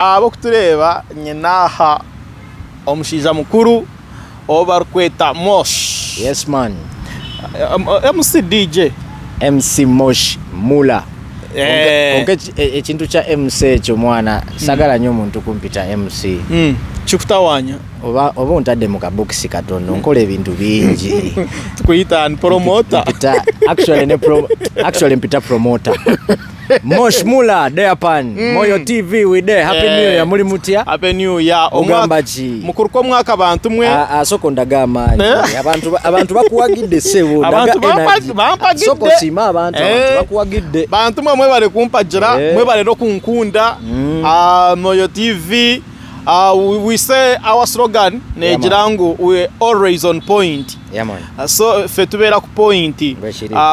abo kutureba nyenaha omushiza mukuru obarkweta Mosh. Yes man. MC DJ MC Mosh Mula. Ekintu kya MC ekyo mwana sagala nnyo omuntu kumpita MC. Chikutawanya oba ontadde mu kabokisi katono nkola ebintu bingi. Tukuyita an promoter. Actually mpita promoter. Mosh Mula Deapan Moyo TV we there. Happy New Year muri mutia. Happy New Year. Ogamba ki mukuru ko mwaka abantu mwe soko ndagama abantu bakuwagidde sebo abantu bampagidde soko sima abantu bakuwagidde bantu mwe bale kumpagira mwe bale no kunkunda. Moyo TV we say our slogan nejirangu we always on point. Yeah man. So fetubera ku point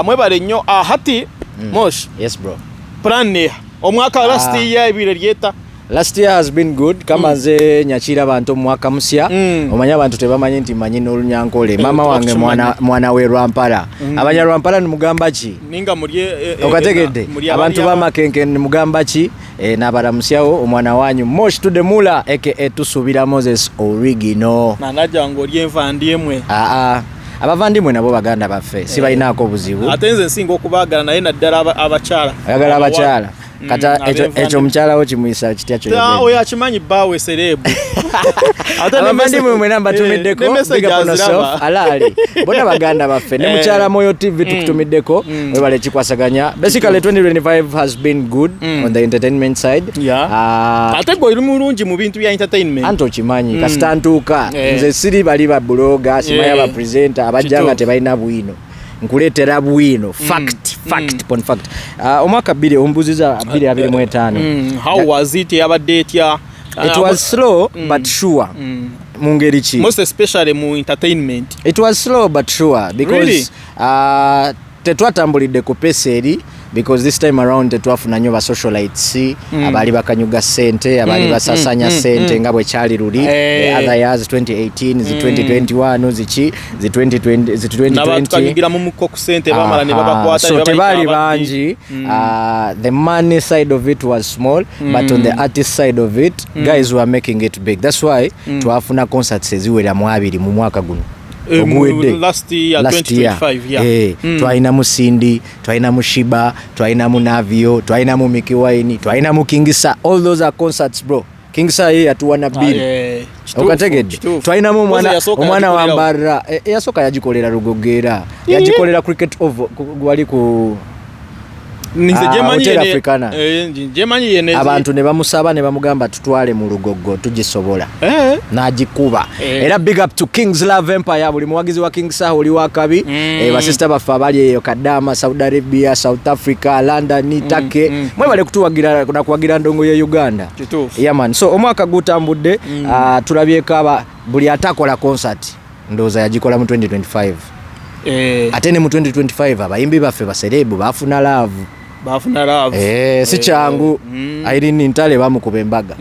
mwe bale nnyo hati Mosh. Yes bro. Plan omwaka last year ibire lyeta. Last year has been good kama ze nyachira abantu mwaka musya omanya abantu tebamanyi nti manyi n'olunyankole mama wange mwana we Rwampala abanya Rwampala ni mugamba ki ninga mulye okategedde abantu bamakenke ni mugamba ki n'abaramusyawo omwana wanyu Mosh to the Mula aka tusubira Moses original nanaja ngo lyenvandiyemwe abavandimwe nabo baganda baffe si balinaako obuzibu atenze nsinga okubagala naye naddala abakyala ayagala abakyala kata ekyo mukyala wo kimuyisa kitya kyo oyo akimanyi bawe serebu abavandimwe mwe namba tumiddeko alaali bona baganda baffe ne mukyala Moyo TV tukutumiddeko webale kikwasaganya. Basically 2025 has been good on the entertainment side. Ate gwe iri mulungi mu bintu bya entertainment anto kimanyi kasitantuuka nze siri bali ba bloga simaya ba presenter abajjanga tebalina bwino nkuletera bwino fact upon fact. Omwaka 2 ombuziza 2025 how was it yabadde etya? It was slow but sure. Mungeri ki most especially mu entertainment it was slow but sure because really? Tetwatambulidde ku peseri because this time around tetwafuna nnyo ba socialites abali bakanyuga sente abali basasanya sente nga bwe kyali luli the other years 2018 zi 2021 zi 2020 nabakanyigira mu muko ku sente bamala ne babakwata so tebali banji the money side of it was small but on the artist side of it guys were making it big. That's why twafuna concerts eziwera mu 2 mu mwaka guno last year 2025 twaina Musindi twaina Mushiba twaina mu Navio twaina mu Mickey Wine twaina mu Kingsa. All those are concerts bro. Kingsa ye atuwana bili okategedde twaina mu omwana wa Mbarra yasoka yagikolera Rugogera yagikolera cricket over gwali ku Ninze jemanyi yene abantu ne bamusaba ne bamugamba tutwale mu Lugogo tugisobola n'agikuba era big up to Kings Love Empire buli muwagizi wa Kingsa oli wakabi ba sister bafa abali eyo Kadama Saudi Arabia South Africa London Turkey mwe bale kutuwagira kuna kuwagira ndongo ya Uganda. Yeah man. So omwaka gutambudde tulabyeko buli atakola concert ndoza yagikola mu 2025 ate ne mu 2025 abayimbi baffe baserebu bafuna love si kyangu Irene Ntale bamukuba embaga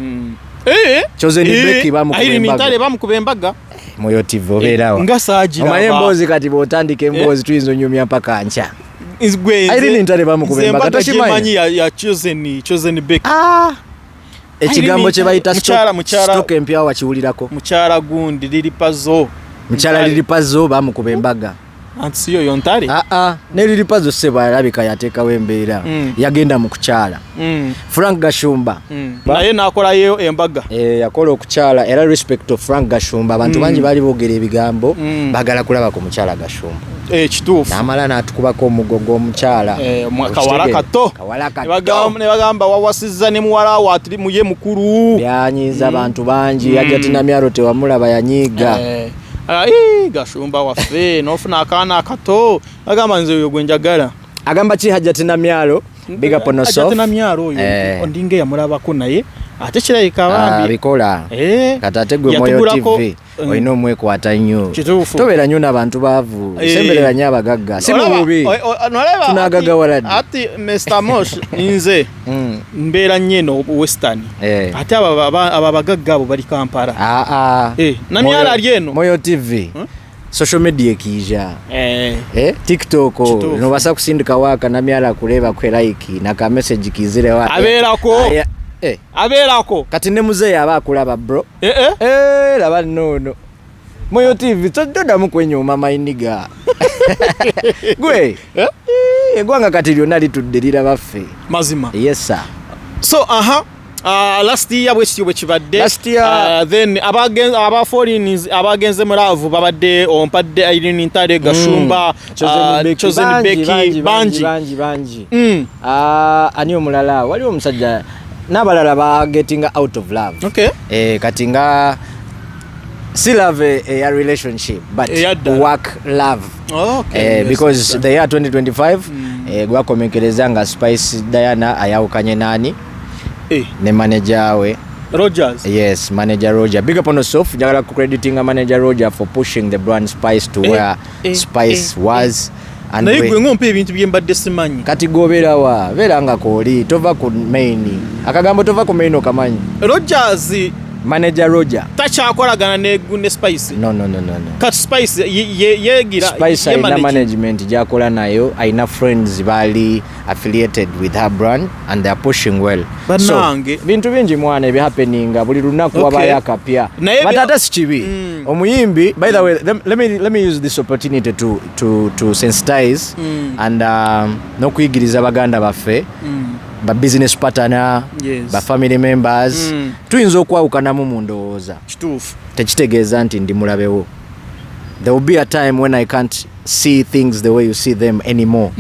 Chosen Becky bamukuba embaga Moyo TV obeerawo ngasagira omaye emboozi kati bw'otandika emboozi tuyinza onyumya mpaka nca Irene Ntale bamukuba embaga toshimanyi ya Chosen Becky ekigambo kye bayita stock empya wakiwulirako mukyala gundi liripazo bamukuba embaga antsiyo yontari ne liripazo seba alabika yateekawo embeera yagenda mu kukyala Frank Gashumba naye nakolayo embaga yakola okukyala era respect of Frank Gashumba abantu bangi bali boogera ebigambo bagala kulaba ku mukyala Gashumba kituufu n'amala n'atukubako omugogo omukyala kawala kato ne bagamba wawasizza ne muwala wa atiri muye mukulu byanyiza abantu bangi Hajati Namyalo tewamulaba yanyiiga Gashumba waffe n'ofuna akaana akato agamba nze oyo gwe njagala agamba ki Hajati Namyalo big up on yourself. Hajati Namyalo oyo ondinge yamulabako naye ate kirayika bambi bikola kati ate gwe Moyo TV olina omwekwata nnyo tobeera nnyo n'abantu baavu semberera nnyo abagagga si mububi tunagagawaladi ati Mr. Mosh nze mbeera nnyo eno Western ate aba bagagga abo bali Kampala Namyalo ali eno Moyo TV social media ekija TikTok no basa kusindika waka Namyalo kuleba kwe like na ka message kizire wa abeerako abeerako kati ne muzeeyi aba akulaba bro laba nono Moyo TV toddamu kwenyuma mayiniga gwe eggwanga kati lyonna litudde liraba ffe mazima. Yes sir. So last year bwekityo bwe kibadde then aba foreigners abagenze mu laavu babadde ompadde Irene Ntale Gashumba Chosen Becky banji ani omulala waliwo omusajja n'abalala ba getting out of love. Okay. Kati nga still have a relationship but work love. Okay. Because the year 2025 gwakomekereza nga Spice Diana ayawukanye nani ne manager we Rogers. Yes, manager Roger. Big up on yourself. Njagala crediting manager Roger for pushing the brand Spice to where Spice was. And naye gwe ngompe ebintu byembadde simanyi. Kati gobera wa veranga koli tova ku main. Akagambo tova ku main okamanyi. Rogers manager Roger takyakolagana ne Spice. No. Kati Spice yegira Spice ina management jakola nayo, aina friends bali affiliated with her brand and they are pushing well. Banange bintu bingi mwana ebi happening buli lunaku wabaya kapya. But ata sikibi. Omuyimbi, by the way, let me use this opportunity to sensitize and no kuyigiriza baganda baffe. Ba business partner, ba family members tuyinza okwawukanamu mu ndowooza. Kituufu. Tekitegeeza nti ndi mulabewo. There will be a time when I can't see things the way you see them anymore.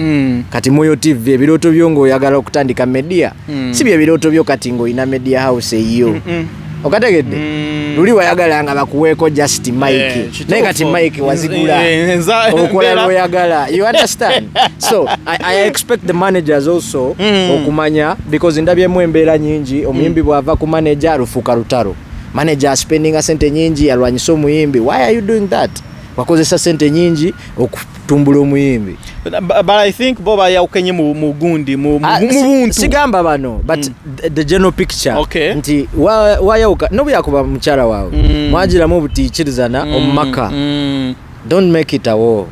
Kati Moyo TV ebirooto byo ng'oyagala okutandika media si bye ebirooto byo kati ng'oyina media house eyo. Okategedde luli wayagala nga bakuweeko just mic naye kati mic wazigula okola lw'oyagala. You understand? So I expect the managers also okumanya because ndabyemu embeera nyingi omuyimbi bw'ava ku manager alufuuka lutalo. Manager spending sente nyingi alwanyisa omuyimbi. Why are you doing that? Wakozesa sente nyingi okutumbula omuyimbi. But I think Boba yawukenye mu gundi mu buntu. Sigamba bano but the general picture. Okay. Nti wayawuka no byakuba mukyala waawe. Mwagira mu butiikirizana omumaka. Don't make it a war.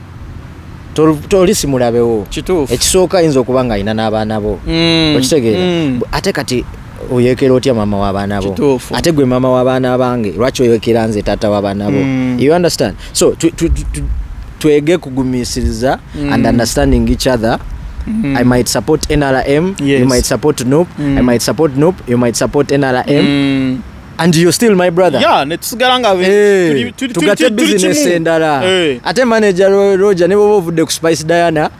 Tolisi mulabewo. Kituufu. Ekisooka yinza okuba nga alina n'abaana bo. Okitegeera. Ate kati oyekera otya mama w'abaana bo. Ate gwe mama w'abaana bange lwaki oyekera nze taata w'abaana bo. You understand? So twege kugumisiriza and understanding each other. I might support NRM, you might support NUP, I might support NUP, you might support NRM. And you're still my brother. Yeah, netusigalanga tugate business endala. Ate manager Roger ne bobo vudde ku Spice Diana.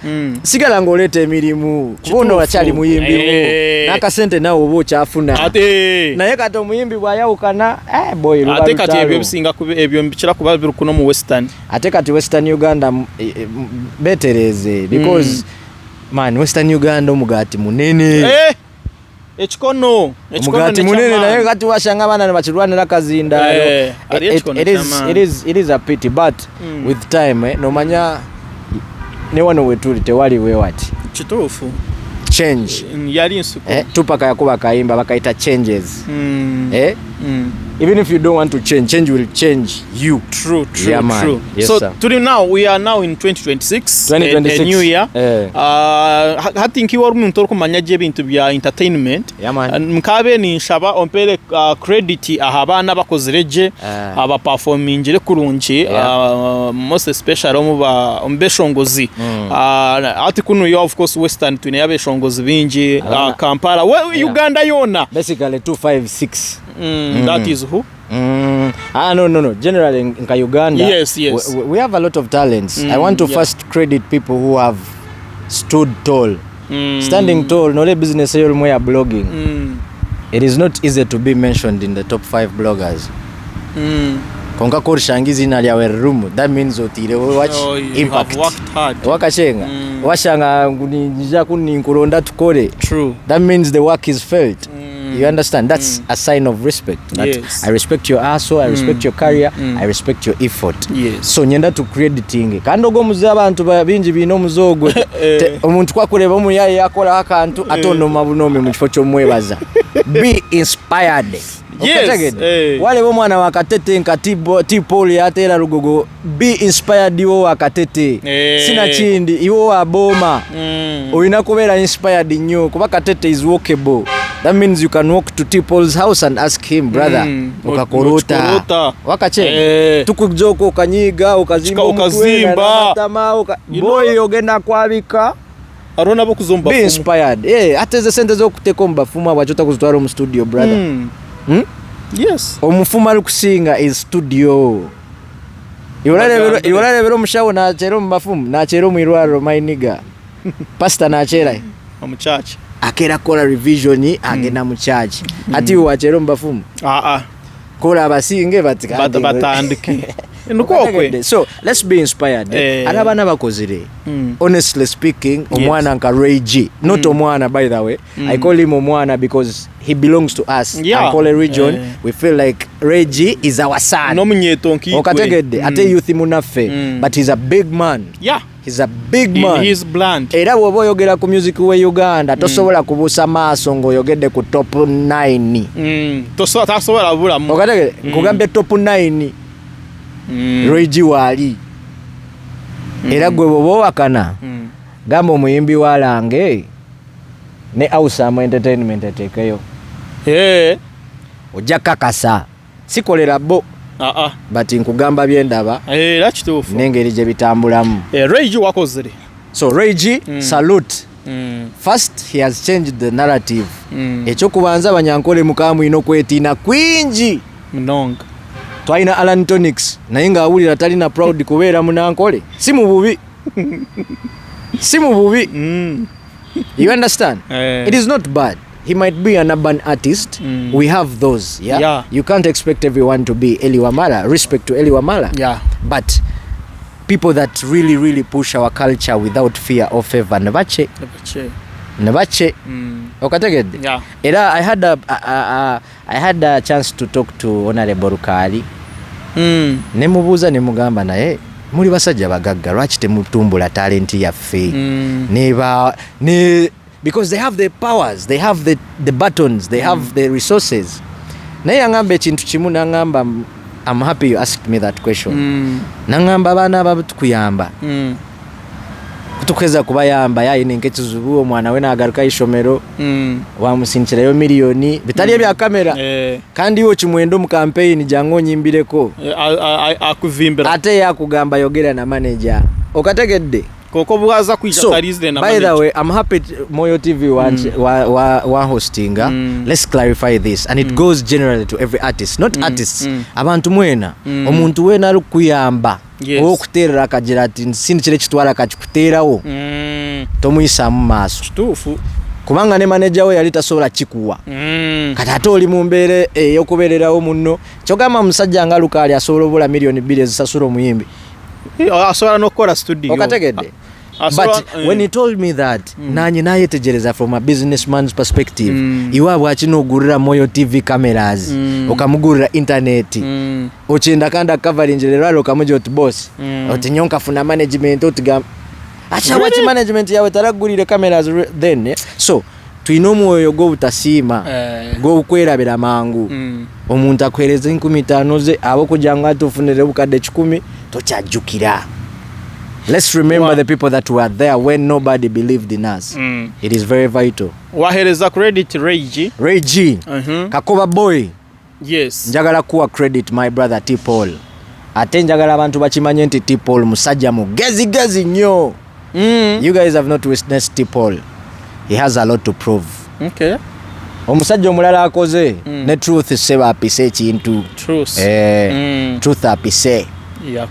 Sigala ngoleta emirimu. Kubono wakyali muyimbi wo. Nakasente nawo obo kyafuna. Ate naye kati omuyimbi bwayawukana boy luba. Ate kati ebyo bisinga ebyo mbikira kuba biri kuno mu Western. Ate kati Western Uganda betereze because man Western Uganda omugati munene. Ekikono omugati munene naye kati washanga bana bakirwanira kazindaalo. It is a pity but with time nomanya ne wano wetuli tewali wewati. Kituufu. Change yali nsuku. Tupaka yakuba kayimba bakaita changes. Even if you don't want to change will change you. True. Yes, so we are now in 2026. A new year. I think you are muntu okumanya je bintu bya entertainment. Mkabe ni shaba ompere credit ahabana bakozireje aba performingire kurungi most especially ombeshongozi. Ati kuno you of course Western tune yabeshongozi bingi Kampala Uganda yona. Basically 256. That is who? No. Generally in Uganda, yes. We have a lot of talents. I want to first credit people who have stood tall. Standing tall, no business here more blogging. It is not easy to be mentioned in the top 5 bloggers. Konka kor shangizi na lya room. That means otire watch impact. Worked hard. Wakashenga. Washanga nija kuninkuronda tukore. True. That means the work is felt. You understand? That's a sign of respect. Yes. I respect your hustle, I respect your career, I respect your effort. Yes. So nyenda to crediting. Kandogo muze abantu bingi bino muzogo. Omuntu kwakuleba mu yaye yakola akantu atono mabunome mu kifo kyo mwebaza. Be inspired. Yes. Wale bomwana wakatete T-Paul yatera lugogo. Be inspired iwo wakatete. Sina chindi iwo aboma. Oyina kubeera inspired nnyo kuba katete is walkable. That means you can walk to T-Paul's house and ask him, brother, ukakorota wakache tukujoko ukanyiga ukazimba boy ogenda kwabika arona bo kuzomba be inspired ate ze sente zo kuteka mbafuma bachota kuzitwara mu studio, brother. Yes, omufuma ali kusinga is studio. Iwala lero mushawo na chero mbafumu na chero mwirwaro my nigga pastor na chera mu church akera kola revision agenda mu church ati wa chero mbafumu kola abasinge batandike nukokwe. So let's be inspired. Arabana bakozire honestly speaking omwana nka Ray G, not omwana by the way. I call him omwana because he belongs to us. I call a region. We feel like Ray G is our son. No munyetonki okategede ate youth munafe but he's a big man. He's a big man. He's blunt. Era wobo yogera ku music we Uganda tosobola kubusa maaso ngo yogede ku top 9. Tosobola bula mu. Okategede kugambe top 9. Ray G wali. Era gwe bobo wakana. Gamba omuyimbi walange ne Awesome Entertainment atekeyo. Ojja kakasa. Sikolera bo. But nkugamba byendaba. Lakitufu. Nengeri je bitambulamu. Ray G wakozere. So Ray G, salute. First, he has changed the narrative. Ekyokubanza abanyankole mukamu ino kwetina kwingi. Mnonga. Twaina Alan Tonics naye nga awulira talina proud kubeera munankole. Si mu bubi. You understand? It is not bad. He might be an urban artist. We have those. You can't expect everyone to be Eli Wamala. Respect to Eli Wamala. But people that really push our culture without fear or favor nebache. Okategede. Era I had a chance to talk to Honorable Rukali. Nemubuuza nemugamba naye muri basajja bagagga lwaki temutumbula talent yaffe. Because they have the powers, they have the buttons, they have the resources. Naye angamba ekintu kimu nangamba, I'm happy you asked me that question. Nangamba abaana abatukuyamba. Kutukeza kubayamba yayine nkekizubu omwana we nagaruka ishomero wamusinchirayo miliyoni bitali ebya kamera kandi wo kimwendo mu campaign jango nyimbireko akuvimbira ate yakugamba yogera na manager okategedde koko bwaza kuija kalizde na manager. By the way, I'm happy Moyo TV one hosting. Let's clarify this, and it goes generally to every artist, not artists. Abantu mwena omuntu wena ari kuyamba okuterera akagira ati nsindi kire kitwala kachikuterawo tomuyisa mu maaso tufu kubanga ne manager we yali tasobola kikuwa kati ate oli mu mbeere eyokubeererawo munno kyogamba musajja nga Lukali asobola obula miliyoni 2 ezisasula omuyimbi asobola n'okukola studio okategedde. But when he told me that nanyi nayetegereza from a businessman's perspective iwabwe akinogurira Moyo TV cameras okamugurira internet ochenda kanda covering lero okamujo oti boss oti nyonka funa management otigamba acha wachi management yawe taragurire cameras then so tuinomu oyo go utasima go ukwerabira mangu omuntu akwereza 15 ze abo kujanga atufunire bukade 10 tochajukira. Let's remember the people that were there when nobody believed in us. It is very vital. Wahereza credit Ray G. Kakoba boy. Yes. Njagala kuwa credit my brother T-Paul. Ate njagala abantu bakimanye nti T-Paul musajja mugezi nnyo. You guys have not witnessed T-Paul. He has a lot to prove. Okay. Omusajja omulala akoze ne truth seba apise ekintu. Truth apise.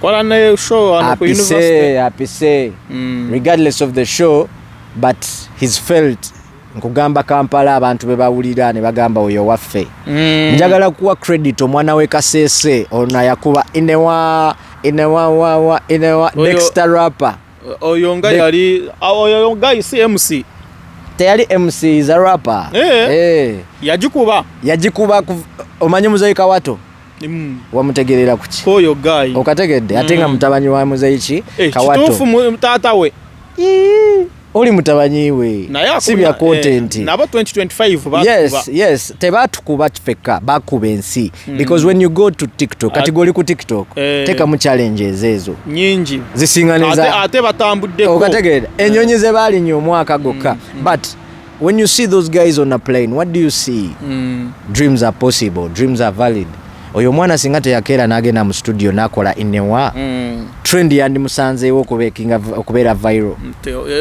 Kwa na show on the university. Apise. Regardless of the show, but he's felt nkugamba Kampala abantu bebawulira ne bagamba oyo waffe. Njagala kuwa credit omwana we Kasese ona yakuba inewa Dexter rapper. Oyo nga yali oyo nga isi MC. Teyali MC is a rapper. Yajikuba omanye Muzaika Wato. Wamutegerera kuki koyo guy okategedde atenga mutabanyi wa Muzaiki Kawato kitufu mutata we oli mutabanyi we sibya content nabo 2025 bakuba yes tebatukuba kifeka bakuba ensi because when you go to TikTok kategori ku TikTok teka mu challenges ezo nyingi zisinganiza ate batambudde okategedde enyonyi ze bali nnyo omwaka gokka but when you see those guys on a plane, what do you see? Dreams are possible, dreams are valid. Oyo mwana singa teyakera n'agenda mu studio n'akola inewa trend yandimusanzeewo okubeera viral.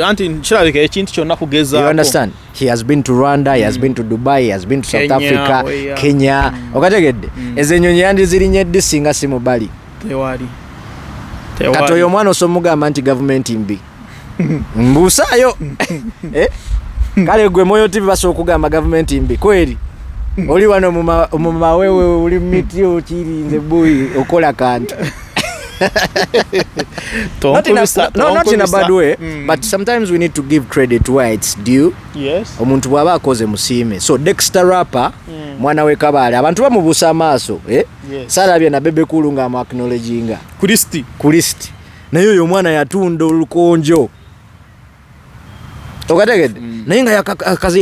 Anti kirabika ekintu kyonna kugezaako. You understand? He has been to Rwanda, he has been to Dubai, he has been to South Africa, Kenya. Okategedde? Ezo ennyonyi yandizirinyedde singa si mubali. Tewali. Kati oyo omwana osomugamba nti gavumenti mbi. Mbuusaayo. Kale gwe Moyo TV basobola okugamba gavumenti mbi. Kweri? Oli wano mu mawewe uli miti okirinze boy okola kantu. Not in a bad way, but sometimes we need to give credit where it's due. Yes. Omuntu bwaba akoze musiime. So Dexter Rapper mwana we Kabale abantu bamubuusa amaaso salabye na Bebe Cool nga acknowledginga Kristi naye oyo omwana yatunda olukonjo okategedde naye nga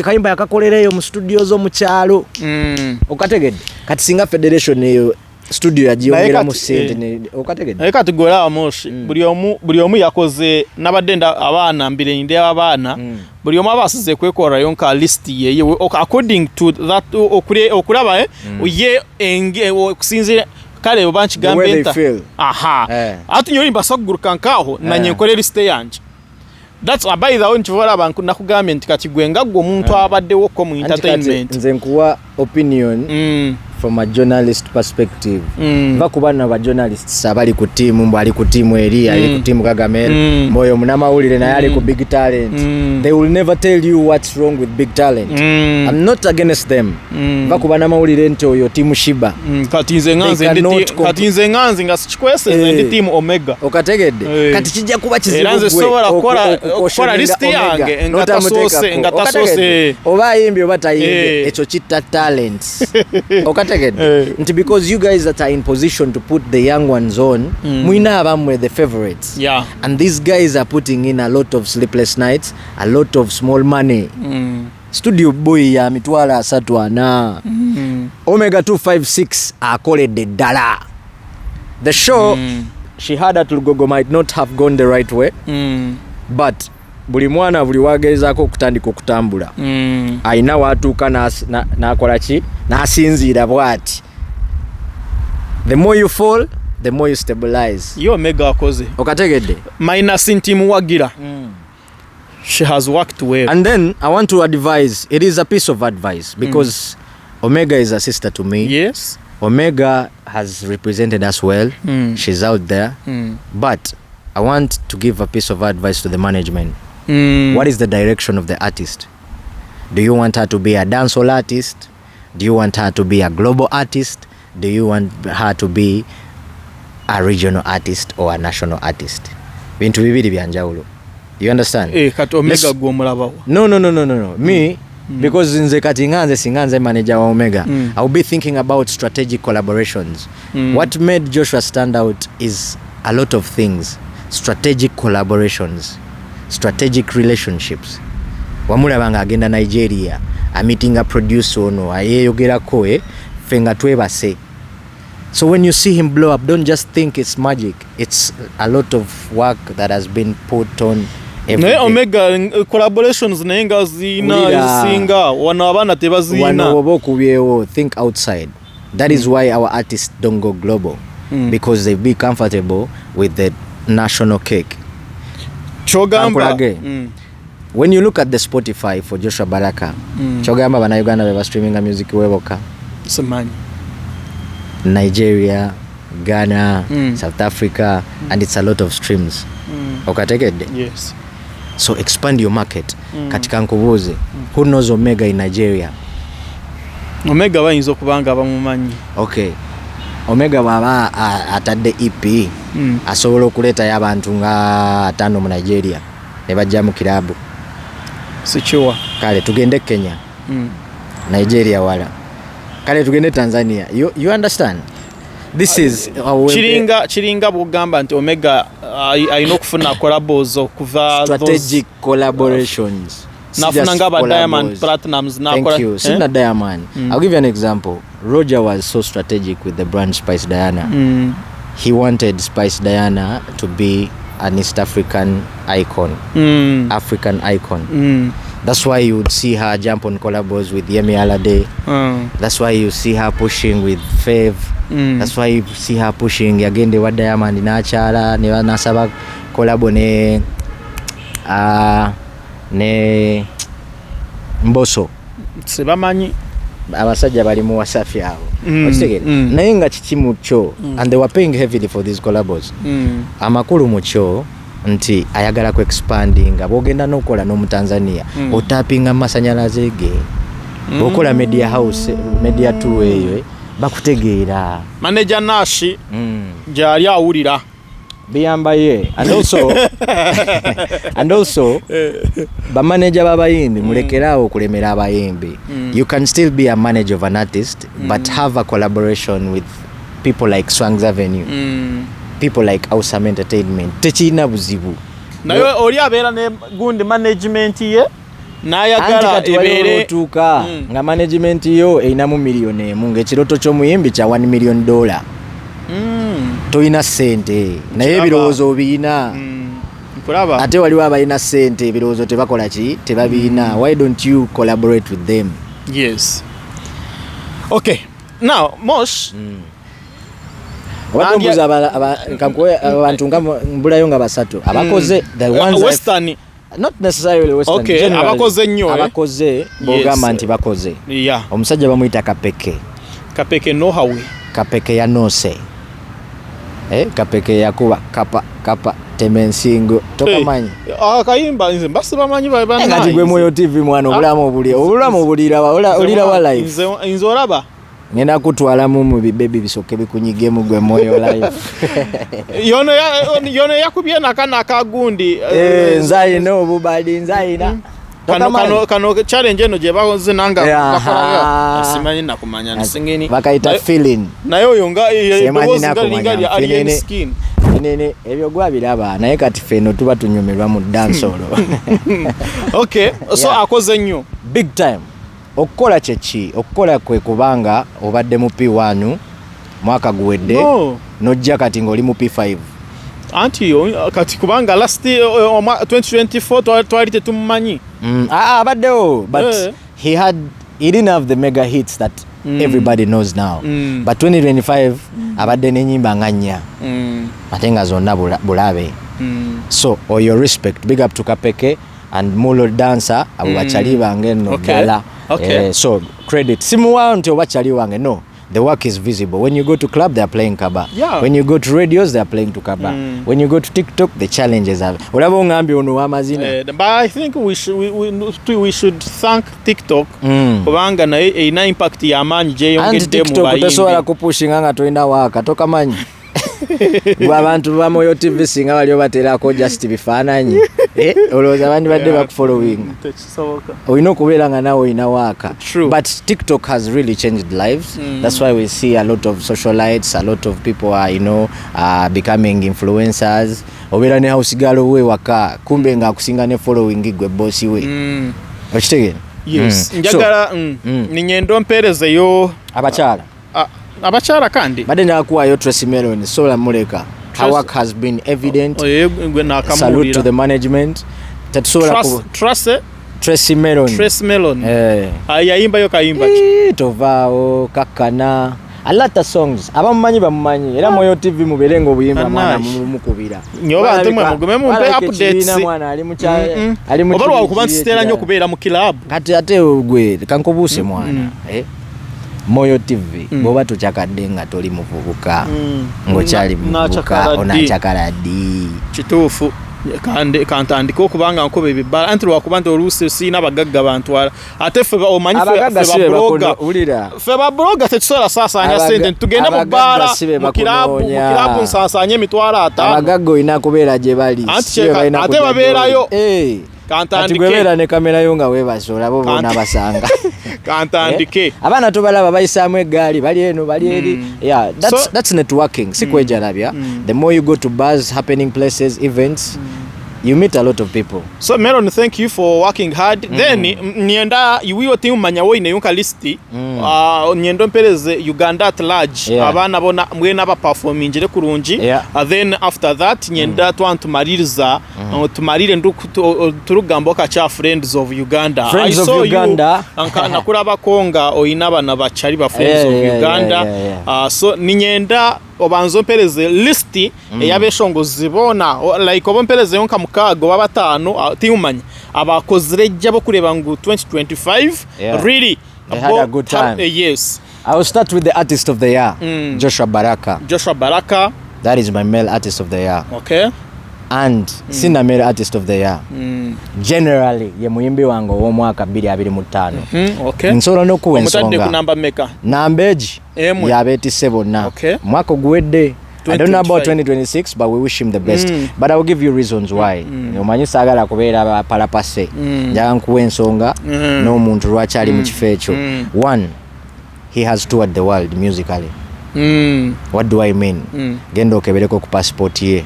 kayimba yakakolereyo mu studio zo mu kyalo okategedde kati singa federation eyo studio yajiongera mu sente okategedde naye kati gola amoshi buli omu yakoze nabadenda abaana mbire ndi abaana buli omu abasize kwekora yonka list ye according to that okulaba ye okusinzira kale obanchi gambe nta atunyoyimba saguruka nkaho nanye nkole list yanje. That's by the way nchivola abantu nakugambye nti kati gwenga gwo omuntu abaddewo ko mu entertainment. Nze nkuwa opinion from a journalist perspective. Bakubana ba journalists abali ku team mbo ali ku team eri ali ku team Kagame Moyo munamawulire naye ali ku big talent. They will never tell you what's wrong with big talent. I'm not against them. Bakubana mawulire nti oyo team Shiba. Kati nze nganze ngasichikwese ndi team Omega. Okategedde kati kijja kuba kizibu gwe. Eranze sobola kola list yange ngatasose oba yimbi oba tayimbi ekyo kitta talents. Okategedde because you guys that are in position to put the young ones on muina abamwe the favorites, and these guys are putting in a lot of sleepless nights, a lot of small money. Studio boy ya mitwala 34 Omega 256 akoledde ddala. The show she had at Lugogo might not have gone the right way, but buli mwana buli wagezaako okutandika okutambula ayina watuuka n'akola ki n'asinziira bw'ati. The more you fall, the more you stabilize. Yo Omega akoze okategedde minus ntimu wagira. She has worked well. And then I want to advise, it is a piece of advice because Omega is a sister to me. Yes. Omega has represented us well. She's out there. But I want to give a piece of advice to the management. What is the direction of the artist? Do you want her to be a dancehall artist? Do you want her to be a global artist? Do you want her to be a regional artist or a national artist? Bintu bibiri byanjawulo. You understand? Kati Omega gwo mulabawo. No. Me, because nze kati nganze singanze manager wa Omega, I will be thinking about strategic collaborations. What made Joshua stand out is a lot of things. Strategic collaborations, strategic relationships. Wamulaba nga agenda Nigeria, a meeting a producer ono, ayeyogerako fenga twebase. So when you see him blow up, don't just think it's magic. It's a lot of work that has been put on every day. Omega collaborations nayenga zina singa wana abana tebazina. Wana obokubyewo, think outside. That is why our artists don't go global. Because they be comfortable with the national cake. Chogamba. When you look at the Spotify for Joshua Baraka, Chogamba bana Uganda beba streaming music weboka. Samani. Nigeria, Ghana, South Africa, and it's a lot of streams. Okategedde? Yes. So expand your market. Katika nkubuuze, who knows Omega in Nigeria? Omega bayinza okubanga bamumanyi. Okay. Omega baba atadde EP asobola okuleeta y'abantu nga 5 mu Nigeria ne bajja mu kilabu. Sichiwa. Kale tugende Kenya. Nigeria wala. Kale tugende Tanzania. You understand? This is chiringa bugamba nti Omega ayina okufuna collabos okuva strategic collaborations. Nafuna ngaba Diamond Platinums na Thank you. Sina Diamond. I'll give you an example. Roger was so strategic with the brand Spice Diana. He wanted Spice Diana to be an East African icon. African icon. That's why you would see her jump on collabos with Yemi Alade. That's why you see her pushing with Fav. That's why you see her pushing Yagende wa Diamond Nachala ne nasaba collabo ne Mbosso. Sebamanyi abasajja bali mu Wasafi awo. Naye nga kiki mu kyo and they were paying heavily for these collabos. Amakulu mu kyo nti ayagala ku expanding bogenda n'okola n'omu Tanzania otapinga masanyalaze ge okola media house media tour eyo bakutegeera manager Nashi jali awulira biyamba ye and also ba manager b'abayimbi mulekeraawo okulemera abayimbi. You can still be a manager of an artist but have a collaboration with people like Swangs Avenue. People like Awesome Entertainment tekirina buzibu naye oli abeera ne gundi management ye n'ayagala ebeere tuuka nga management yo einamu miliyoni emu ng'ekiroto ky'omuyimbi kya $1 million. Toyina ssente naye ebirowoozo obiina ate waliwo abalina ssente ebirowoozo tebakola ki tebabiina. Why don't you collaborate with them? Yes. Okay, now Mosh Watumbuza abantu nga mbulayo nga basatu abakoze the ones Western not necessarily Western. Okay, abakoze nnyo abakoze bogamba nti bakoze. Omusajja bamuyita Kapeke nohawe Kapeke ya nose Kapeke yakuba kapa temensingo tokamanyi kayimba nze mbasi bamanyi baba ngati gwe Moyo TV mwana obulamu obulira wa live nze olaba ngenda kutwala mu bibebi bisoke bikunyigemu gwe Moyo live yono yakubye nakana kagundi nzayina obubadi nzayina kano challenge eno gye bakoze nanga bakola simanyi nakumanya nsingeni bakaita feeling nayo yonga linga alien skin nene ebyo gwabiraba naye kati feno tuba tunyumirwa mu dance hall. Okay, so akoze nnyo big time. Okukola kyeki okukola kwe kubanga obadde mu P1 mwaka guwedde nojja kati ng'oli mu P5 anti kati kubanga last 2024 twali tetumanyi abaddewo but he didn't have the mega hits that everybody knows now. But 2025 abadde n'ennyimba nga nnya ate nga zonna bulabe. So your respect, big up to Kapeke and Mulo dancer abo bachali bange no dala. So credit simuwa nti obachali wange no. The work is visible. When you go to club, they are playing Kaba. Yeah. When you go to radios, they are playing to Kaba. When you go to TikTok, the challenges are. But I think we should thank TikTok. Kubanga na ina impact ya manyi je yongedde mu bayimbi. And TikTok tesobola kupushinga nga toina waka toka manyi. Abantu ba Moyo TV singa bali baterako just bifaananyi olowooza abandi badde bakufollowing olina okubeera nga nawe olina waaka. But TikTok has really changed lives. That's why we see a lot of socialites, a lot of people are becoming influencers. Obeera ne hausigalo we waka kumbe nga akusinga ne following gwe boss we okitegere. Yes, njagala ninyendo mperezeyo abakyala kandi badde nakuwayo Tracy Melon sola muleka. Her work has been evident. Salute to the management. Tracy Melon ayayimba yo kayimba tovao kakana a lot of songs abamumanyi bamumanyi era Moyo TV muberengo obuyimba mwana mukubira nyoba ntemwe mugume mumpe updates mwana ali mu obalwa okubansitera nnyo kubeera mu club kati ate gwe kankobuse mwana Moyo TV boba tukyakadde nga toli muvubuka ngokyali muvubuka onachakala di kituufu kantandika okubanga nkoba ebibbala anti lwakuba nti oluusi siina abagagga bantwala ate ffe omanyi ffe babloga tetusobola saasaanya sente tugende mu bbaala mu kirabu nsaasanye emitwalo 5 abagagga olina kubeera gye bali ate babeerayo kantandike ne kamera yo nga webasola bo bona basanga kantandike abana tobalaba bayisaamu eggaali bali eno bali eri that's networking sikwejalabya. The more you go to bars, happening places, events you meet a lot of people. So Meron, thank you for working hard. Then nienda iwiyo timu manyawo ine yunka listi niendo mpeleze Uganda at large abana bona mwena ba performing jere kurunji then after that nienda twantumaririza tumarire turugambo kacha Friends of Uganda. Friends of Uganda nakura bakonga oyina bana bachari ba Friends of Uganda. So ninyenda obanzo mpeleze listi yabeshongo zibona like obompeleze yonka mukago babatano tiumanya abakozire jabo kureba ngo 2025 really they had a good time. Yes, I will start with the artist of the year. Joshua Baraka, that is my male artist of the year. Okay. And sina male artist of the year. Generally ye muyimbi wango wo mwaka 2025. Okay. Nsoro no kuwensonga. Omutadde ku number maker. Nambeji ya 87 na. Okay. Mwaka gwedde. I don't know about 2026, but we wish him the best. But I will give you reasons why. Omanyi sagala kubeera palapase. Njaga nkuwensonga n'omuntu lwaki ali mu kifo ekyo. One, he has toured the world musically. What do I mean? Genda okebereko ku passport ye.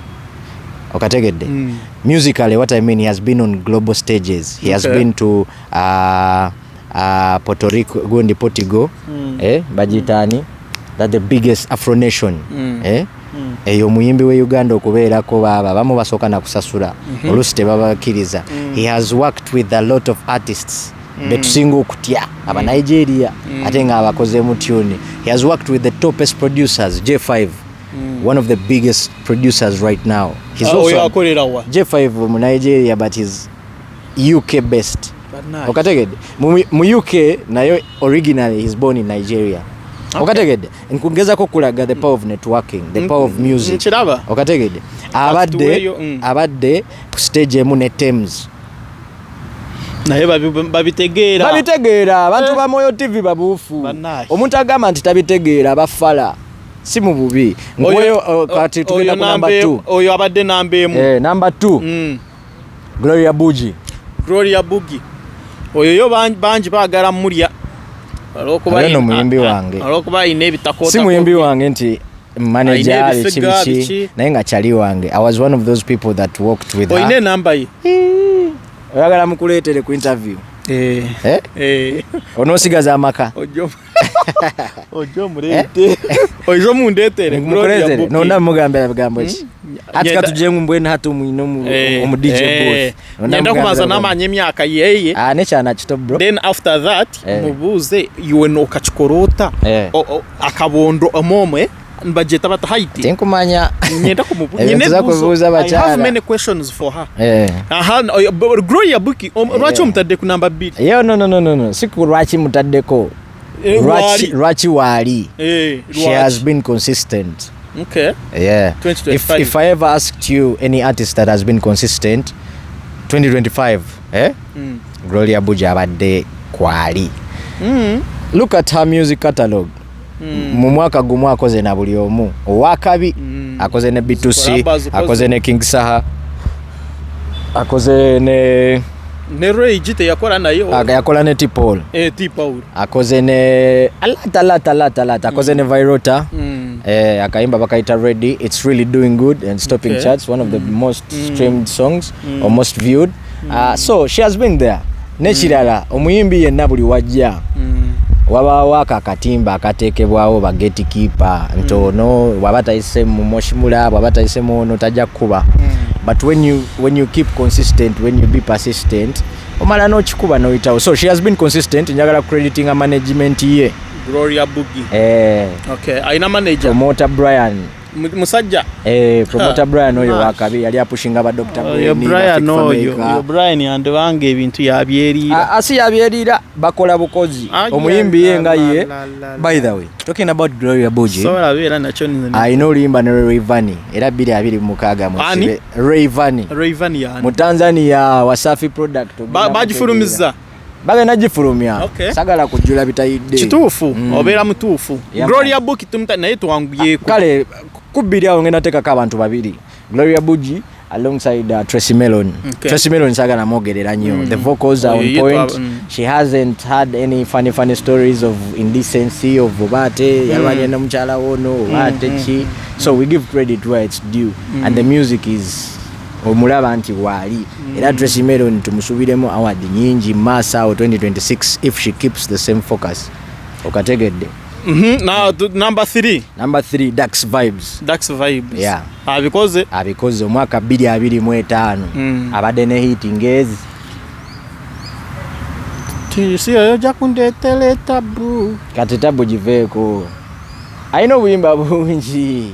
Okategedde. Musically, what I mean, he has been on global stages. He has been to Puerto Rico, Gundi Portugal, Bajitani, that the biggest Afro nation. Eyo muyimbi we Uganda okubeerako baba bamu basoka na kusasula olusi tebabakiriza. He has worked with a lot of artists betusinga okutya aba Nigeria ate nga abakoze mu tune. He has worked with the topest producers, J5, one of the biggest producers right now. He's also J5 mu Nigeria, but he's UK based. Nice. Okategede mu UK nayo originally he's born in Nigeria. Okategede nkungeza ko kulaga the power of networking, the power of music. Okategede abadde stage emu ne Thames naye babitegeera abantu ba Moyo TV babuufu. Omuntu agamba nti tabitegeera bafala si mu bubi. Ngoyo kati tugenda ku number 2. Oyo abadde number emu. Number 2 Gloria Bugi. Oyo yo banji bagala mulya. Alino muyimbi wange. Alokuba ine bitakota. Si muyimbi wange nti manager chibichi naye nga chali wange. I was one of those people that worked with her. Oine number yi. Oyagala mukuleetere ku interview. Onosigaza amaka. Ojo murete. Ojo mundetere. Mukuleetere. Nonda mugambira bigambo ki. Atika tujengu mbwene hatu mwino mu DJ booth. Nenda kumaza namanye myaka yeye. Ne cyana kito bro. Then after that mubuze yuwe no kachikorota akabondo omomwe budget about Haiti. Tenkumanya nyenda kumubu. Nyenda kubuza bachara. I have many questions for her. Gloria Bugi lwachi mutadde ku number 2. Yo no. Siku lwachi mutaddeko. Lwachi wali. She has been consistent. Okay. Yeah. If I ever asked you any artist that has been consistent 2025, Gloria Bugi abadde kwali. Look at her music catalog. Mu mwaka gumu akoze na buli omu. Owakabi akoze ne B2C, akoze ne King Saha, akoze ne Ray Jite yakola nayo. Yakola ne T-Paul. T-Paul. Akoze ne alata akoze ne Virota. Akaimba bakaita Ready. It's really doing good and stopping charts. One of the most streamed songs or most viewed. So she has been there. Nechirala omuyimbi yenna buli wajja. Wabawo akatimba akatekebwawo ba gatekeeper ntono wabatayise mu moshimula wabatayise mu tajja kuba. But when you keep consistent, when you be persistent, omala no chikuba no itawo. So she has been consistent. Njagala crediting a management ye Gloria Bugi. Okay, aina manager promoter Brian musajja promoter Brian oyo wakabi yali apushinga ba Dr. Brian oyo Brian yande wange ebintu yabyerira asi yabyerira bakola bukozi omuyimbi yenga ye. By the way, talking about Gloria Bugi, so labera nacho nini I know limba ne Rayvanny era 2026 mu Rayvanny ya mu Tanzania Wasafi product bajifulumiza bagenda gifulumya. Sagala kujula bitayidde kituufu obeera mutuufu. Gloria Bugi tumta naye twanguyeko kale kubiri awo ngenda teka abantu babiri Gloria Bugi alongside Tracy Melon. Tracy Melon sagala mogerera nnyo. The vocals are on point. She hasn't had any funny stories of indecency of Obate yalwanye na mchala wono Obate chi. So we give credit where it's due and the music is omulaba nti waali era Tracy Melon tumusubiremu award nyingi Massa 2026 if she keeps the same focus okategedde. Now number 3 Dax Vibes. Yeah. Abikoze omwaka 2025 abadde ne hit ngezi tisiyo jakundetele tabu kati tabu jiveeko aina obuyimba bungi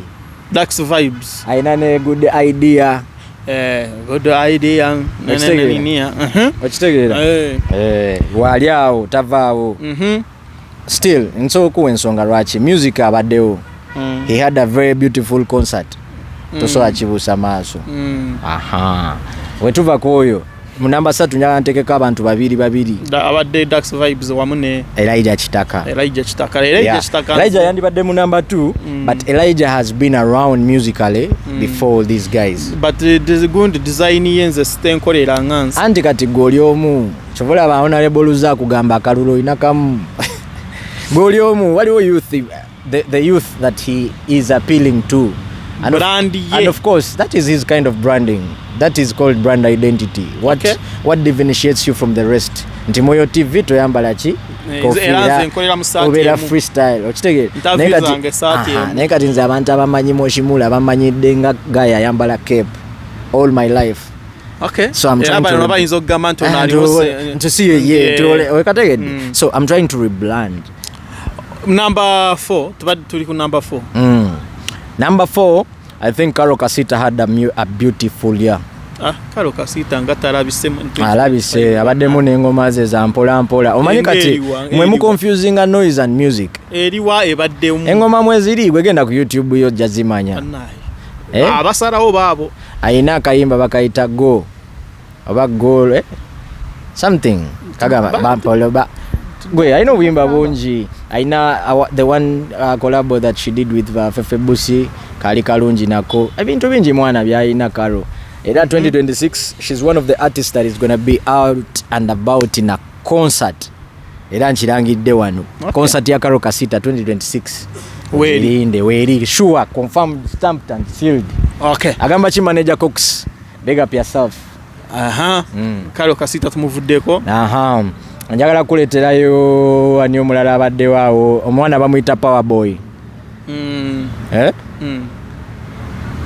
Dax Vibes aina ne good idea nananinia okitegeera wali awo tavaawo still nsokuwa ensonga lwaki music abaddewo he had a very beautiful concert tosobola kibuusa maaso wetuva kwoyo mu namba 3 njagala nteekeko abantu babiri abadde Dax Vibes wamu ne Elijah Kitaka. Elijah yandibadde mu namba 2 but Elijah has been around musically before these guys but the good design yenze stenkolera ngansi anti kati goli omu chovola ba honorable za kugamba akalulo inakamu goli omu waliwo youth the youth that he is appealing to and of course that is his kind of branding. That is called brand identity. What differentiates you from the rest? Nti Moyo TV toyambala ki kofira obera freestyle okitegeera naye kati nze abantu abamanyi Moshimula abamanyidde nga Gaya yambala cape all my life. So I'm trying to see so I'm trying to rebrand. Number 4 tuli ku number 4. Number 4 I think Karo Kasita had a beautiful year. Karo Kasita ngatalabise alabise abaddemu n'engoma ze za mpola mpola omanyi kati mwe mu confusing noise and music eriwa ebaddemu engoma mweziri gwegenda ku YouTube yo jazimanya abasarawo baabo ayina akayimba bakayita go oba goal something kagamba bampolo ba gwe ayina obuyimba bungi ayina the one collabo that she did with Fefe Busi kali kalungi nako ebintu bingi mwana byayina Karo era 2026 she's one of the artists that is going to be out and about in a concert era nchirangidde wano concert ya Karo Kasita 2026 weri sure confirmed stamped and sealed. Agamba chi manager Cox big up yourself. Karo Kasita tumuvuddeko njagala kuleterayo ani omulala abadde waawo omwana bamuyita Power Boy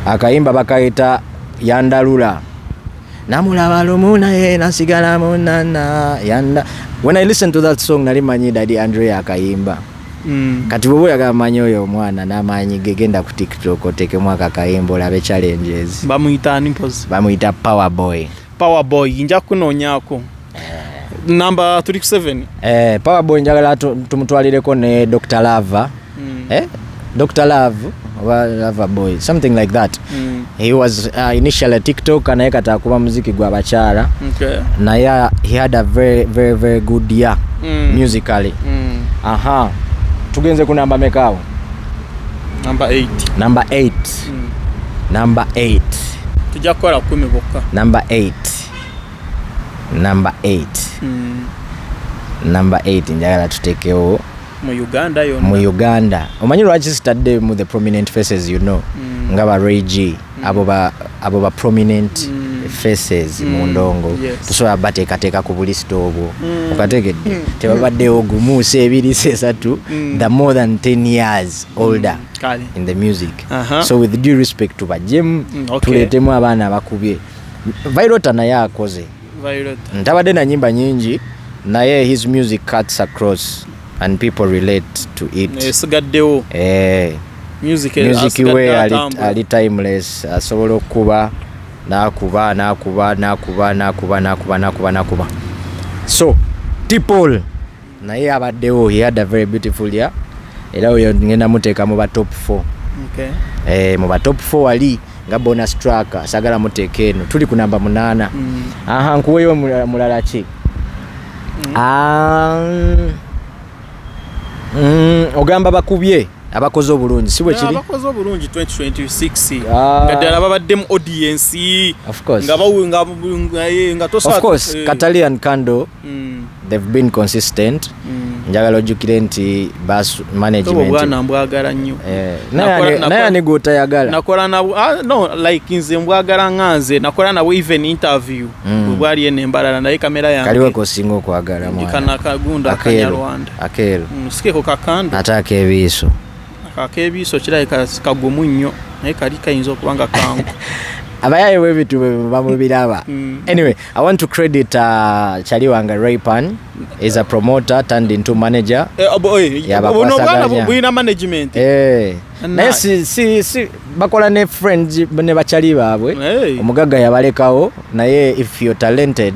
akayimba bakayita Yandalula namulaba lumuna ye nasigala munana yanda. When I listen to that song nali manyi Daddy Andre akayimba kati bobo yagamanyi oyo omwana namanyi gegenda ku TikTok otekemu akakayimbo labe challenges bamuyita nimpos bamuyita Power Boy nja kunoonyako number 37 Power Boy njagala tumutwalireko ne Dr. Lava Dr. Love or Lava Boy something like that. He was initially TikTok and ayekata kuba muziki gwa bachara na ya he had a very very very good year musically. Tugenze ku namba mekao number 8 number 8 tujja kola 10 bokka number 8 njagala tutekewo mu Uganda omanyi lwaki sitadde mu the prominent faces you know ngaba Ray G abo ba prominent faces mu ndongo tusobola bateekateeka ku bulisto obwo okategedde tebabaddewo gumuusa ebiri sesatu the more than 10 years older in the music. So with due respect to bajemu tuleetemu abaana abakubye Vairota naye akoze ntabadde na nyimba nyingi naye his music cuts across and people relate to it. Music we ali timeless asobola okuba nakuba so T-Paul naye abaddewo he had a very beautiful year era oyo ngenda muteeka mu ba top 4 mu ba top 4 wali nga bonus track sagala muteeka eno tuli ku namba 8 nkuweyo mulala ki ogamba bakubye abakoze obulungi siwe kiri abakoze obulungi 2026 gadala babadde mu audience nga tosa of course Katali and Kando they've been consistent njagala ojjukire nti bus management obwana mbwagala nnyo naye ani gw'otayagala nakola nabo no like nze mbwagala nganze nakola nabo even interview bwali ene mbalala naye kamera yange kaliwe ko singa okwagala mwana kana kagunda akanyarwanda akero sikeko kakanda ataka ebiso akakebiso kirayika kagumu nnyo naye kali kayinza okubanga kangu abayaye webitu bamubiraba. Anyway, I want to credit Chaliwanga Raypan is a promoter turned into manager. Bwina management. Naye si bakola ne friends ne bachali baabwe. Omugaga yabalekawo naye if you're talented,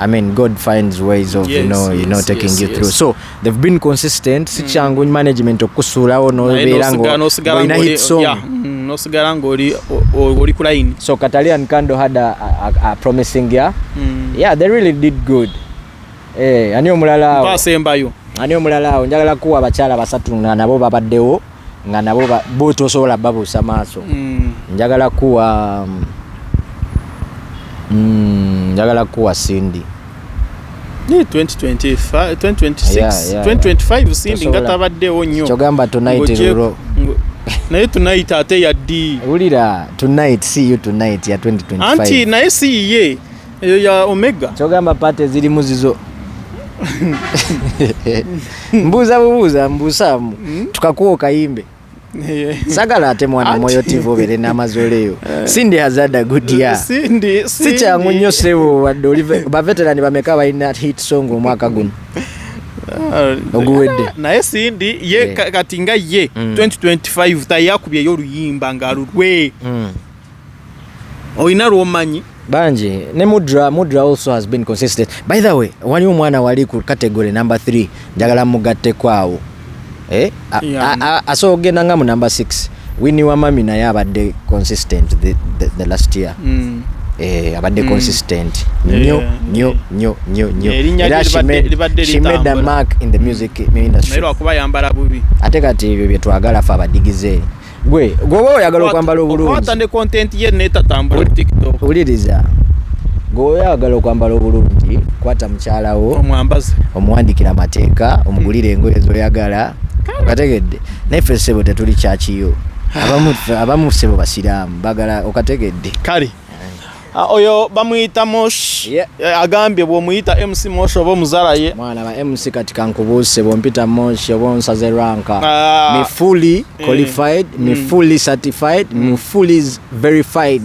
I mean, God finds ways of taking you through. So they've been consistent. Si changu management okusulawo no berango ina hit song. No sigara ngoli kulaini. So Katalian Kando had a promising year. Yeah, they really did good. Ani omulala basembayo. Ani omulala njagala kuwa abachala basatu nabo babaddewo nga nabo boto sola babu samaso. Njagala kuwa njagala kuwa Cindy. 2025 2026 2025 Cindy ngatabaddewo nnyo. Chogamba tonight ruro. Naye tonight ate ya D. Ulira tonight, see you tonight ya 2025. Anti naye si ye ya Omega. Chogamba pate ziri muzizo. Mbusamu tukakuwa kayimbe. Sagala ate mwana moyo TV obere n'amazoleyo. Cindy has had a good year. Cindy sicha ngunyo sewo ba veteran bameka balina hit song omwaka guno. Oguwedde naye Cindy ye katinga ye 2025 tayakubye yo luyimba ngalulwe oyina lwomanyi banji ne Mudra also has been consistent. By the way, wali omwana wali ku category number 3 njagala mugatte kwawo asogenda nga mu number 6 Winnie Wamami naye abadde consistent the last year. Abadde consistent nyo. Era she made a mark in the music industry. Nairo akuba yambala bubi. Ate kati ebyo bye twagala fa abadigize. Gwe oyagala okwambala obulungi. Kwata ne content ye netatambula TikTok. Uliriza. Gwe oyagala okwambala obulungi, kwata mukyalawo. Omwambaze. Omuwandikira amateeka, omugulire engoye zoyagala. Okategedde. Nefe sebo tetuli kyakiyo. Abamu sebo basiraamu bagala okategedde. Kale. Oyo bamuyita Mosh agambye bwomuyita MC Mosh oba muzala ye mwana ba MC katika nkubuse bompita Mosh oba nsaze ranka me fully qualified me fully certified me fully verified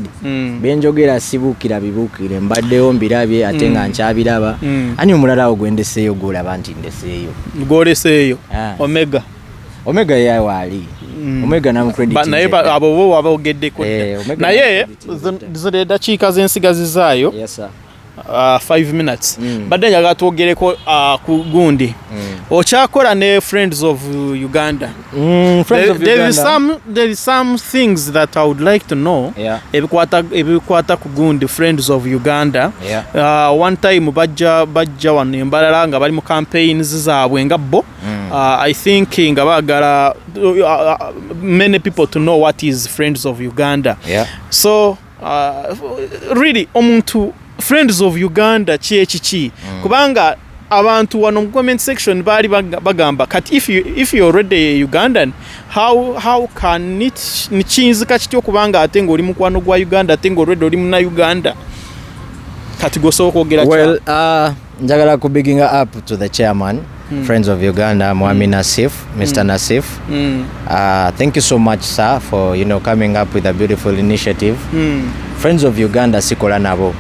benjogera sibukira bibukire mbadde ombirabye atenga nkyabiraba ani omulala ogwendeseyo golaba nti ndeseyo goleseyo Omega ya wali Omega na credit ba naye abo bo abogedde ko naye zile dakiika zensigazi zaayo yes sir 5 minutes badde njaga twogereko ku gundi okyakola ne Friends of Uganda. There is some things that I would like to know ebikwata ku gundi Friends of Uganda. One time bajja wano embalala nga bali mu campaigns zaabwe nga bo. I think nga bagala many people to know what is Friends of Uganda. So really omuntu Friends of Uganda chi kubanga abantu wano mu comment section bali bagamba kati if you already Ugandan how can it nichinzika kityo kubanga ate ngoli mukwano gwa Uganda ate ngolredo oli muna Uganda kati gosoko ogera well njagala ku bigging up to the chairman Friends of Uganda Mwami Nasif Mr. Nasif thank you so much sir for coming up with a beautiful initiative. Friends of Uganda sikola nabo.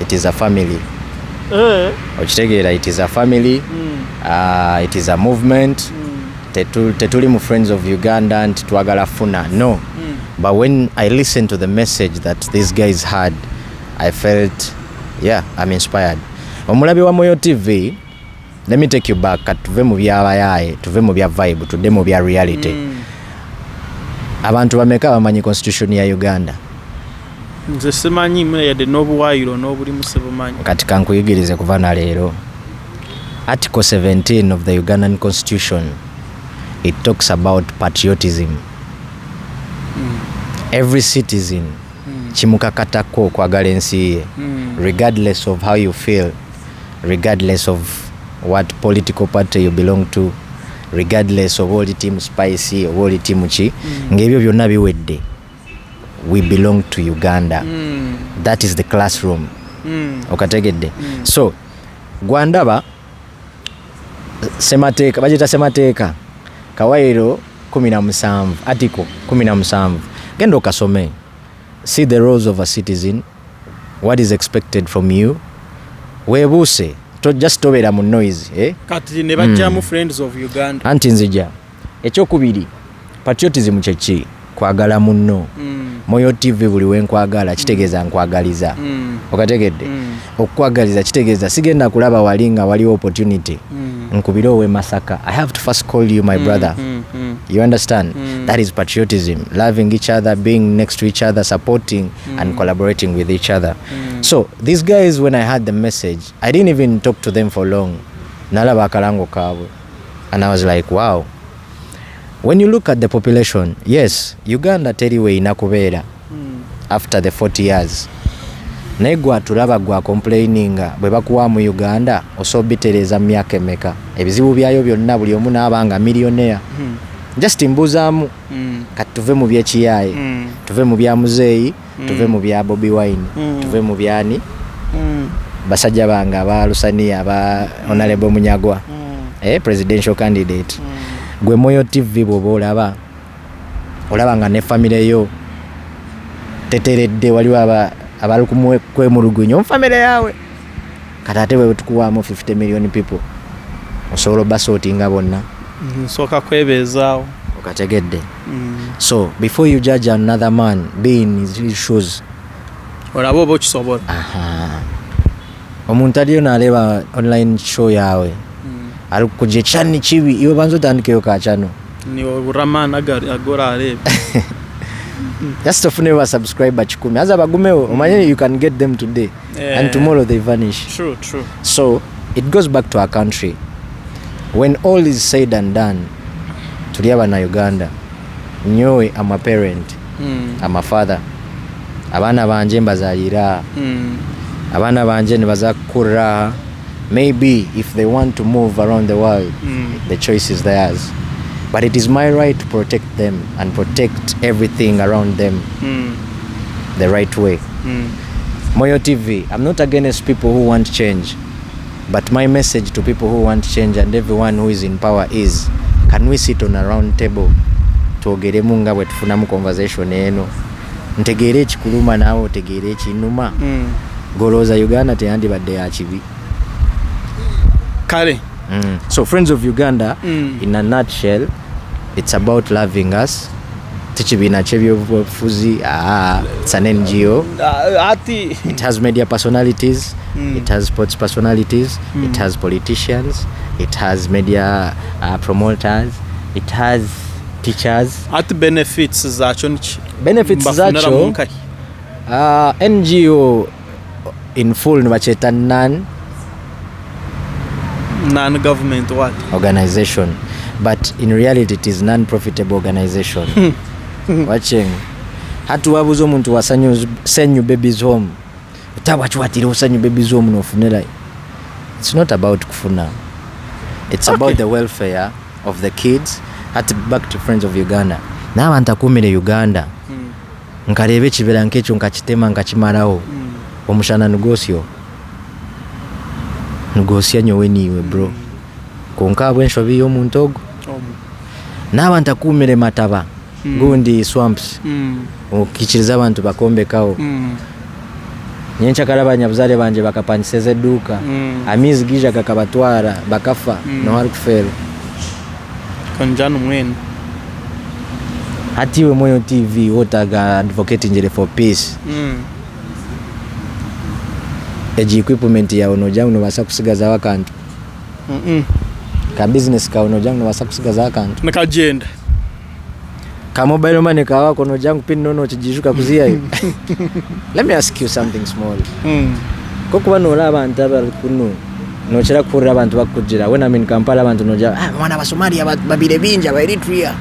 It is a family. Ochitegera it is a family. It is a movement. Tetuli mu Friends of Uganda and twagala funa. No. But when I listened to the message that these guys had, I felt I'm inspired. Omulabi wa Moyo TV, let me take you back tuve mu byabayaye, tuve mu bya vibe, tudde mu bya reality. Abantu bameka bamanyi constitution ya Uganda. Nze simanyi mwe yade n'obuwayiro n'obuli musebumanyi katika nkuyigirize kuva na leero. Article 17 of the Ugandan Constitution, it talks about patriotism. Every citizen kimukakatako okwagala ensi ye regardless of how you feel, regardless of what political party you belong to, regardless of all team spicy or all team chi, ngebyo byonna biwedde. We belong to Uganda. That is the classroom. Okategedde. So gwandaba semateeka bajita semateeka kawairo 17 article 17 genda okasome. See the roles of a citizen, what is expected from you. Weebuse just tobera mu noise kati ne bajjamu friends of Uganda anti nzija ekyokubiri patriotism kyeki kwagala munno. Moyo TV buli wenkwagala kitegeeza nkwagaliza. Okategedde okwagaliza kitegeeza sigenda kulaba walinga wali opportunity nkubira owe Masaka. I have to first call you my brother. You understand? That is patriotism, loving each other, being next to each other, supporting and collaborating with each other. So these guys, when I heard the message, I didn't even talk to them for long. Nalaba akalango kabwe, and I was like, wow. When you look at the population, yes, Uganda teriwe inakubeera after the 40 years. Naye gwa tulaba gwa complaininga bwe bakuwa mu Uganda osobitereza myaka emeka. Ebizibu byayo byonna buli omu n'abanga millionaire. Just mbuzaamu kati tuve mu byekiyaye, tuve mu bya muzeeyi, tuve mu bya Bobi Wine, tuve mu byani basajja banga aba Lusania aba Honorable Munyagwa presidential candidate. Gwe Moyo TV bwoba olaba nga ne family yo teteredde waliwo abali kwemulugunya family yawe kati ate bwe tukuwaamu 50 million people osobola basootinga bonna soka kwebeezaawo. Okategedde. So before you judge another man, be in his shoes. Olaba oba okisobola. Omuntu aliyo n'aleba online show yawe ali kujja ekyani kibi iwe banza otandikeyo kakyano ni Ramana agora alebe. Just ofune wa subscriber 10 aza bagumewo omanye you can get them today and tomorrow they vanish. True. So it goes back to our country. When all is said and done, tuli abana Uganda. Nyowe I'm a parent. I'm a father. Abana banje mbazalira. Abana banje nibazakura. Maybe if they want to move around the world, the choice is theirs. But it is my right to protect them and protect everything around them the right way. Moyo TV, I'm not against people who want change. But my message to people who want change and everyone who is in power is, can we sit on a round table tuogeremu nga bwe tufunamu conversation eno ntegeere ekikuluma naawe otegeere ekinuma golooza Uganda teyandibadde ya kibi kale. So friends of Uganda, in a nutshell, it's about loving us. Tichibina Chebyofuzi, it's an NGO. It has media personalities, it has sports personalities, it has politicians, it has media promoters, it has teachers. At benefits zacho NGO in full nibacheta non-government what? Organization. But in reality it is non-profitable organization. Watching hatu wabuza omuntu wasanyu send you babies home utawachiwatira usanyu babies home nofunera. It's not about kufuna, it's about the welfare of the kids. Back to friends of Uganda, nawe ntakumire Uganda nkarebe kibera nkecho nkakitema nkakimaraho omushana nugosyo nyowe niwe bro konka bwenshobi y'omuntu ogo nawe ntakumire Mataba gundi swamps okikiriza abantu bakombekawo nyencha kalabanya buzale banje bakapanyiseza eduka amizi gija kakabatwara bakafa no harukufero kanjano mwenu hatiwe Moyo TV otaga advocate njere for peace eji equipment ya onojangu no basa kusigaza wakantu ka business ka onojangu no basa kusigaza wakantu nakagenda ka mobile money ka wako onojangu pin nono kijishuka kuzia hiyo. Let me ask you something small. Koko bano la abantu abakuno no chira kurira abantu bakujira when I'm in Kampala abantu noja mwana ba Somalia babire binja ba Eritrea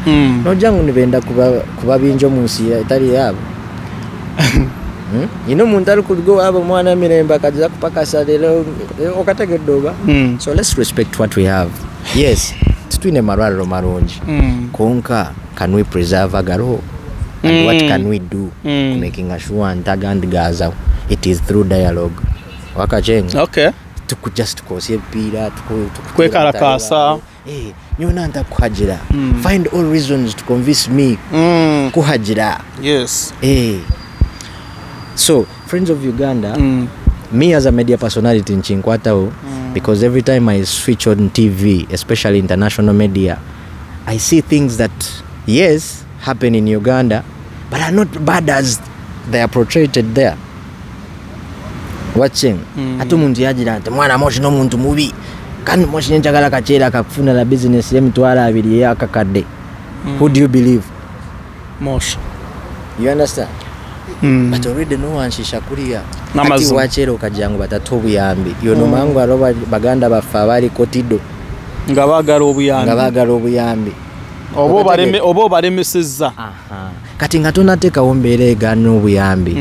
nojangu nibenda kuba binjo munsi itali yabo ino muntu ali kubigo abo mwana mirembe akaza kupakasa lero okategedde oba. So let's respect what we have. Yes, tutwine marwaliro marungi konka can we preserve agaro and what can we do making sure ntagandi gaza it is through dialogue wakajenga. Okay, just tukosye pira kwekarakasa nyona ndakuhajira find all reasons to convince me kuhajira. Yes. So friends of Uganda, me as a media personality in Chinkwatao, because every time I switch on TV, especially international media, I see things that yes happen in Uganda but are not bad as they are portrayed there. Watching atu muntu yajira ati mwana moshi no muntu mubi kandi moshi njagala kachera akafuna la business ye mitwala abiri yakakadde. Who do you believe? Moshi. You understand? But already no one shishakulia ati wachero kajangu batatobu yambi yono mangu aroba baganda bafa bali kotido ngabagala obuyambi obo baremeseza. Kati nga tonateka ombere gano obuyambi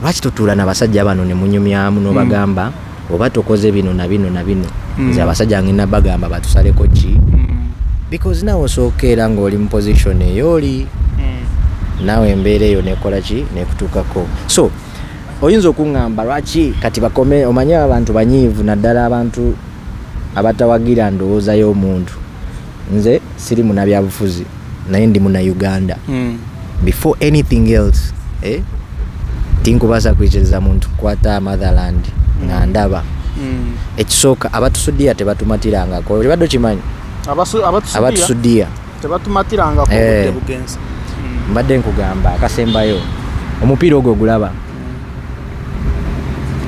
lwaki tutula n'abasajja bano ne munyumyamu no bagamba oba tokoze bino na bino na bino nze abasajja ngina bagamba batusaleko ki because nawe osookera ng'oli mu position eyoli nawe embeera eyo nekola ki nekutuukako. So oyinza okuŋŋamba lwaki kati bakome omanye abantu banyiivu naddala abantu abatawagira ndowooza y'omuntu. Nze siri munabyabufuzi naye ndi muna Uganda. Before anything else tinkubasa kuicheza muntu kukwata motherland nga ndaba ekisooka abatusudia tebatumatirangako oli badde kimanyi abatusudia tebatumatirangako bugenzi. Mbadde nkugamba akasembayo omupiira ogwo gulaba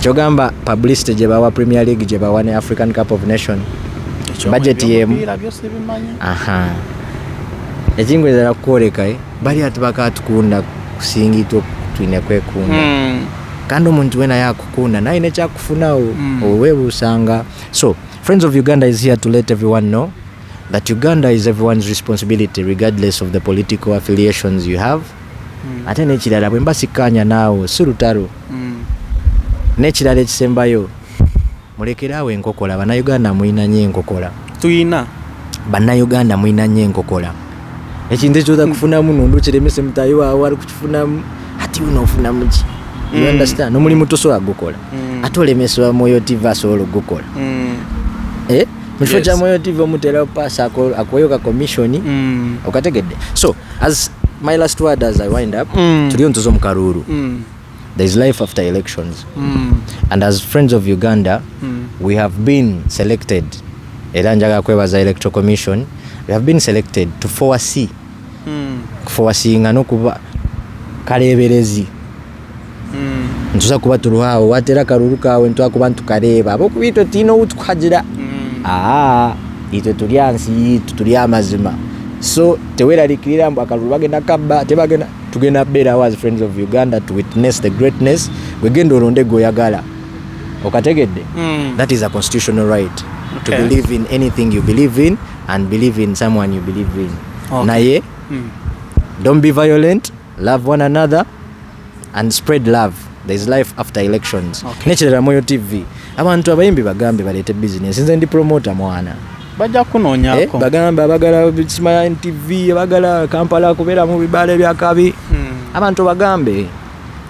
kyogamba publicity gye bawa Premier League gye bawa ne African Cup of Nation budget yemu ekingwezera kukoleka bali ati bakatukunda kusingito twine kwekunda kandi omuntu wena yakukunda naye nekyakufunawo owebusanga. So friends of Uganda is here to let everyone know that Uganda is everyone's responsibility regardless of the political affiliations you have. Ate nekirala bwe mbasikanya naawe si lutalo nekirala ekisembayo mulekerawo enkokola. Bannayuganda mulina nnyo enkokola. Tuyina bannayuganda mulina nnyo enkokola. Ekintu ekyoza kufunamu nundu kiremese mutayi waawe ali kukifunamu ati unofunamu ki. You understand? Omulimu tosobola gukola ate olemesebwa Moyo TV asobola ogukola. Mufo kya Moyo TV omutera pass akoyoka commission okategedde. So as my last word as I wind up, tuliyo ntuzo mu Karuru. There is life after elections. And as friends of Uganda, we have been selected. Era njaga kwebaza Electoral Commission. We have been selected to foresee. Foreseeing no kuba kaleberezi. Ntuza kuba turuhawo watera Karuru kawe ntwa kuba ntukareba. Abo kubito tino utukajira. Ito tulyansi tulya amazima. So teweraliikirira mbu Akaruru bagenda kabba tebagenda tugenda beera as friends of Uganda to witness the greatness wegenda olonde goyagala okategedde. That is a constitutional right to believe in anything you believe in and believe in someone you believe in. Naye don't be violent, love one another and spread love. There is life after elections. Nekirala Moyo TV abantu abayimbi bagambe balete business nze ndi promoter mwana bajja kunoonyako bagamba bagala Smile TV bagala Kampala kubeera mu bibale bya kabi abantu bagambe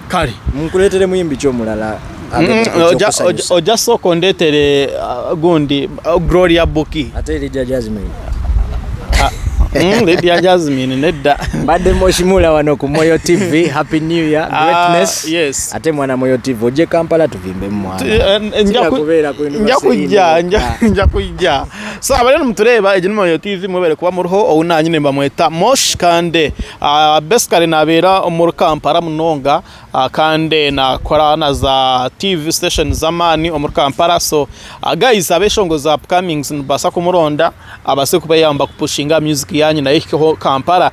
kale munkuletere muyimbi kyomulala oja soko ndetere gundi Gloria Boki ate Lydia Jasmine Lydia Jasmine nedda badde moshimula wano ku Moyo TV. Happy New Year, greatness. Yes. Ate mwana Moyo TV oje Kampala tuvimbe mwana nja kujja so abalena mutureba ejini Moyo TV mwebere kuba muruho ounanyine bamweta Mosh kande beskare nabera mu Kampala munonga kande na korana za TV station zamani mu Kampala. So guys abeshongo za upcomings basa kumuronda abase kubayamba kupushinga music yanyu na ikho Kampala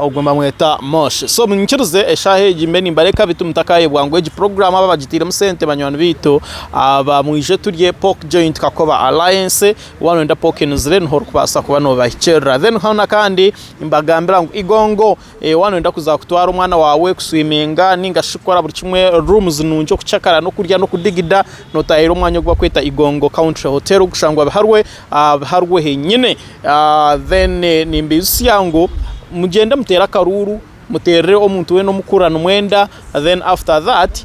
ogomba mweta Mosh so munchiruze eshahe jimbeni mbareka bitumutakaye bwangweji program aba bagitira musente banywana bito aba mwije turye pork joint kakoba alliance wano nda pork nuzire nhoro kubasa kuba no bahichera then hana kandi imbagambira ngo igongo wano nda kuza kutwara umwana wawe kuswiminga ninga shikora buri kimwe rooms nunjo kuchakara no kurya no kudigida no tahero umwanya gwa kweta igongo country hotel gushangwa harwe henyine then nimbisi yango mugenda mutera karuru muterere omuntu we no mukurana mwenda then after that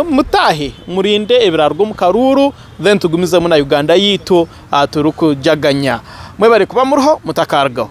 mutahe murinde ebirargo mu karuru then tugumize mu na Uganda yito turuko jaganya mwe bari kuba muruho mutakargaho